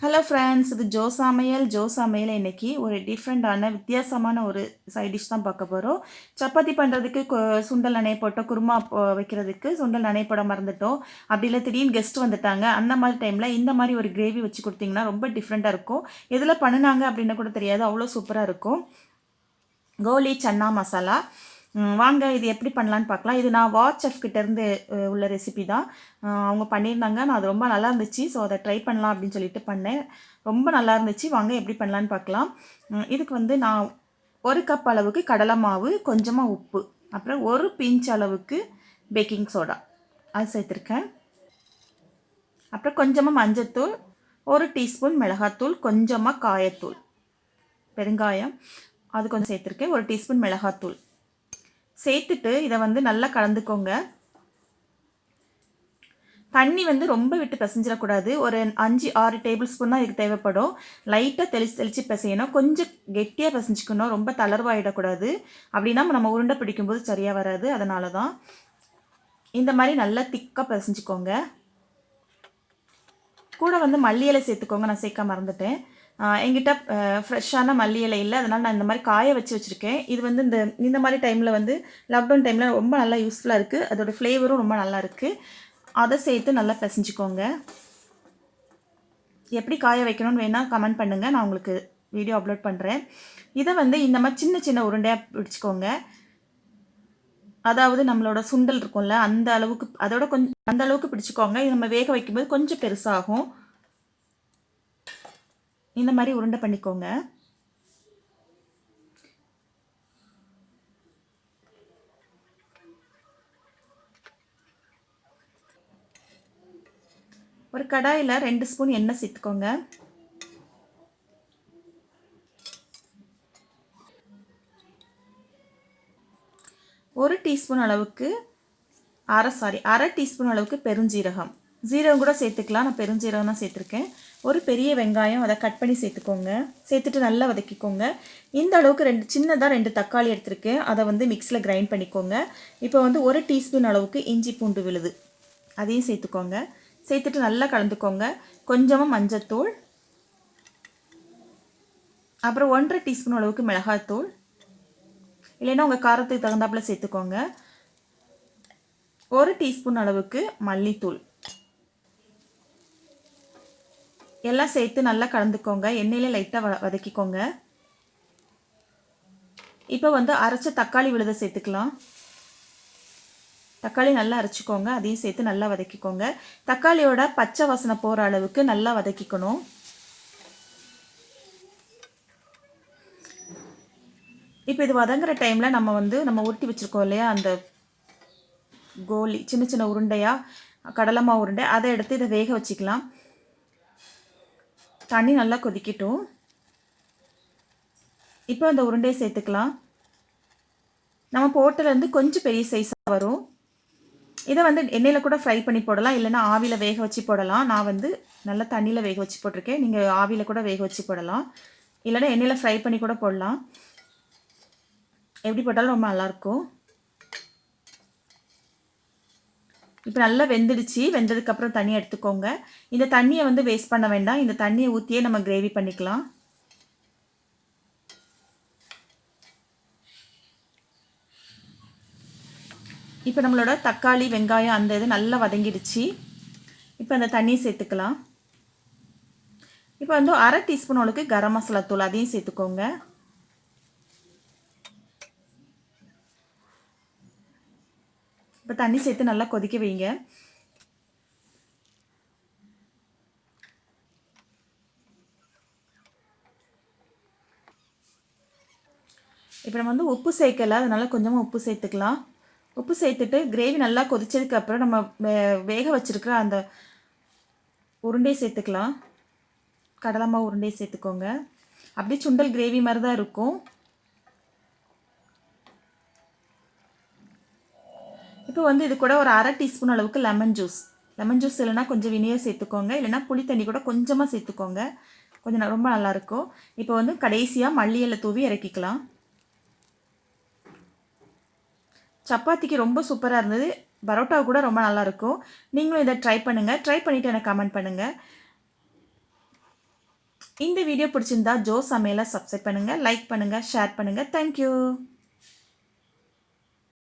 Hello friends, இது Joe சமையல் இன்னைக்கு ஒரு டிஃப்ரெண்ட்டான வித்தியாசமான ஒரு சைட் டிஷ் தான் பார்க்க போகிறோம். சப்பாத்தி பண்ணுறதுக்கு சுண்டல் நனைய போட்டோம், குருமா வைக்கிறதுக்கு சுண்டல் நனைய போட மறந்துட்டோம். அப்படி இல்லை திடீர்னு கெஸ்ட் வந்துட்டாங்க, அந்த மாதிரி டைமில் இந்த மாதிரி ஒரு கிரேவி வச்சு கொடுத்தீங்கன்னா ரொம்ப டிஃப்ரெண்ட்டாக இருக்கும். எதில் பண்ணினாங்க அப்படின்னு கூட தெரியாது, அவ்வளோ சூப்பராக இருக்கும். கோலி சன்னா மசாலா. வாங்க இது எப்படி பண்ணலான்னு பார்க்கலாம். இது நான் வாட்ச் செஃப் கிட்டேருந்து உள்ள ரெசிபி தான். அவங்க பண்ணியிருந்தாங்க, நான் அது ரொம்ப நல்லா இருந்துச்சு. ஸோ அதை ட்ரை பண்ணலாம் அப்படின்னு சொல்லிட்டு பண்ணேன். ரொம்ப நல்லா இருந்துச்சு. வாங்க எப்படி பண்ணலான்னு பார்க்கலாம். இதுக்கு வந்து நான் 1 கப் அளவுக்கு கடலை மாவு, கொஞ்சமாக உப்பு, அப்புறம் 1 பிஞ்ச் அளவுக்கு பேக்கிங் சோடா அது சேர்த்துருக்கேன். அப்புறம் கொஞ்சமாக மஞ்சத்தூள், 1 டீஸ்பூன் மிளகாத்தூள், கொஞ்சமாக காயத்தூள், பெருங்காயம் அது கொஞ்சம் சேர்த்துருக்கேன், 1 டீஸ்பூன் மிளகாத்தூள் சேர்த்துட்டு இதை வந்து நல்லா கலந்துக்கோங்க. தண்ணி வந்து ரொம்ப விட்டு பிசைஞ்சிடக்கூடாது. ஒரு 5-6 டேபிள் ஸ்பூன் தான் இதுக்கு தேவைப்படும். லைட்டாக தெளித்து பிசையணும். கொஞ்சம் கெட்டியாக பிசைஞ்சிக்கணும், ரொம்ப தளர்வாயிடக்கூடாது. அப்படின்னா நம்ம உருண்டை பிடிக்கும்போது சரியாக வராது. அதனால தான் இந்த மாதிரி நல்லா திக்காக பிசைஞ்சிக்கோங்க. கூட வந்து மல்லி இலை சேர்த்துக்கோங்க, நான் சேர்க்க மறந்துட்டேன். என்கிட்ட ஃப்ரெஷ்ஷான மல்லி இலை இல்லை, அதனால் நான் இந்த மாதிரி காய வச்சுருக்கேன். இது வந்து இந்த மாதிரி டைமில் வந்து லாக்டவுன் டைமில் ரொம்ப நல்லா யூஸ்ஃபுல்லாக இருக்குது. அதோடய ஃப்ளேவரும் ரொம்ப நல்லா இருக்குது. அதை சேர்த்து நல்லா பிசைஞ்சிக்கோங்க. எப்படி காய வைக்கணும்னு வேணால் கமெண்ட் பண்ணுங்கள், நான் உங்களுக்கு வீடியோ அப்லோட் பண்ணுறேன். இதை வந்து இந்த மாதிரி சின்ன சின்ன உருண்டையாக பிடிச்சிக்கோங்க. அதாவது நம்மளோட சுண்டல் இருக்கும்ல, அந்த அளவுக்கு, அதோட கொஞ்சம் அந்த அளவுக்கு பிடிச்சிக்கோங்க. இது நம்ம வேக வைக்கும்போது கொஞ்சம் பெருசாகும். இந்த மாதிரி உருண்டை பண்ணிக்கோங்க. ஒரு கடாயில் 2 ஸ்பூன் எண்ணெய் சேர்த்துக்கோங்க. ஒரு டீஸ்பூன் அளவுக்கு அரை டீஸ்பூன் அளவுக்கு பெருஞ்சீரகம். ஜீரகம் கூட சேர்த்துக்கலாம், நான் பெருஞ்சீரகம் தான் சேர்த்துருக்கேன். ஒரு பெரிய வெங்காயம், அதை கட் பண்ணி சேர்த்துக்கோங்க. சேர்த்துட்டு நல்லா வதக்கிக்கோங்க. இந்த அளவுக்கு சின்னதாக 2 தக்காளி எடுத்துருக்கேன், அதை வந்து மிக்ஸியில் கிரைண்ட் பண்ணிக்கோங்க. இப்போ வந்து 1 டீஸ்பூன் அளவுக்கு இஞ்சி பூண்டு விழுது, அதையும் சேர்த்துக்கோங்க. சேர்த்துட்டு நல்லா கலந்துக்கோங்க. கொஞ்சமாக மஞ்சத்தூள், அப்புறம் 1.5 டீஸ்பூன் அளவுக்கு மிளகாய்த்தூள், இல்லைன்னா உங்கள் காரத்துக்கு தகுந்தாப்பில் சேர்த்துக்கோங்க. 1 டீஸ்பூன் அளவுக்கு மல்லித்தூள், எல்லாம் சேர்த்து நல்லா கலந்துக்கோங்க. எண்ணெயில் லைட்டாக வதக்கிக்கோங்க. இப்போ வந்து அரைச்ச தக்காளி விழுதை சேர்த்துக்கலாம். தக்காளி நல்லா அரைச்சிக்கோங்க, அதையும் சேர்த்து நல்லா வதக்கிக்கோங்க. தக்காளியோட பச்சை வாசனை போகிற அளவுக்கு நல்லா வதக்கிக்கணும். இப்போ இது வதங்குற டைமில் நம்ம உருட்டி வச்சுருக்கோம் இல்லையா, அந்த கோலி சின்ன சின்ன உருண்டையாக கடலை மாவு உருண்டை, அதை எடுத்து இதை வேக வச்சுக்கலாம். தண்ணி நல்லா கொதிக்கட்டும். இப்போ அந்த உருண்டையை சேர்த்துக்கலாம். நம்ம போட்டலேருந்து கொஞ்சம் பெரிய சைஸாக வரும். இதை வந்து எண்ணெயில் கூட ஃப்ரை பண்ணி போடலாம், இல்லைன்னா ஆவியில் வேக வச்சு போடலாம். நான் வந்து நல்லா தண்ணியில் வேக வச்சு போட்டிருக்கேன். நீங்கள் ஆவியில் கூட வேக வச்சு போடலாம், இல்லைன்னா எண்ணெயில் ஃப்ரை பண்ணி கூட போடலாம். எப்படி போட்டாலும் ரொம்ப நல்லாயிருக்கும். இப்போ நல்லா வெந்துடுச்சு. வெந்ததுக்கப்புறம் தண்ணியை எடுத்துக்கோங்க. இந்த தண்ணியை வந்து வேஸ்ட் பண்ண வேண்டாம், இந்த தண்ணியை ஊற்றியே நம்ம கிரேவி பண்ணிக்கலாம். இப்போ நம்மளோட தக்காளி வெங்காயம் அந்த இது நல்லா வதங்கிடுச்சு. இப்போ அந்த தண்ணியை சேர்த்துக்கலாம். இப்போ வந்து அரை டீஸ்பூன் அளவுக்கு கரம் மசாலா தூள், அதையும் சேர்த்துக்கோங்க. இப்போ தண்ணி சேர்த்து நல்லா கொதிக்க வைங்க. இப்போ நம்ம வந்து உப்பு சேர்க்கலை, அதனால் கொஞ்சமாக உப்பு சேர்த்துக்கலாம். உப்பு சேர்த்துட்டு கிரேவி நல்லா கொதிச்சதுக்கப்புறம் நம்ம வேக வச்சுருக்கிற அந்த உருண்டையை சேர்த்துக்கலாம். கடலை மாவு உருண்டையை சேர்த்துக்கோங்க. அப்படியே சுண்டல் கிரேவி மாதிரி தான் இருக்கும். இப்போ வந்து இது கூட ஒரு அரை டீஸ்பூன் அளவுக்கு லெமன் ஜூஸ் இல்லைன்னா கொஞ்சம் வினிகர் சேர்த்துக்கோங்க, இல்லைன்னா புளி தண்ணி கூட கொஞ்சமாக சேர்த்துக்கோங்க. கொஞ்சம் ரொம்ப நல்லாயிருக்கும். இப்போ வந்து கடைசியாக மல்லி இலை தூவி இறக்கிக்கலாம். சப்பாத்திக்கு ரொம்ப சூப்பராக இருந்தது. பரோட்டா கூட ரொம்ப நல்லாயிருக்கும். நீங்களும் இதை ட்ரை பண்ணுங்கள். ட்ரை பண்ணிவிட்டு எனக்கு கமெண்ட் பண்ணுங்கள். இந்த வீடியோ பிடிச்சிருந்தா ஜோ சமையலை சப்ஸ்கிரைப் பண்ணுங்கள், லைக் பண்ணுங்கள், ஷேர் பண்ணுங்கள். தேங்க்யூ.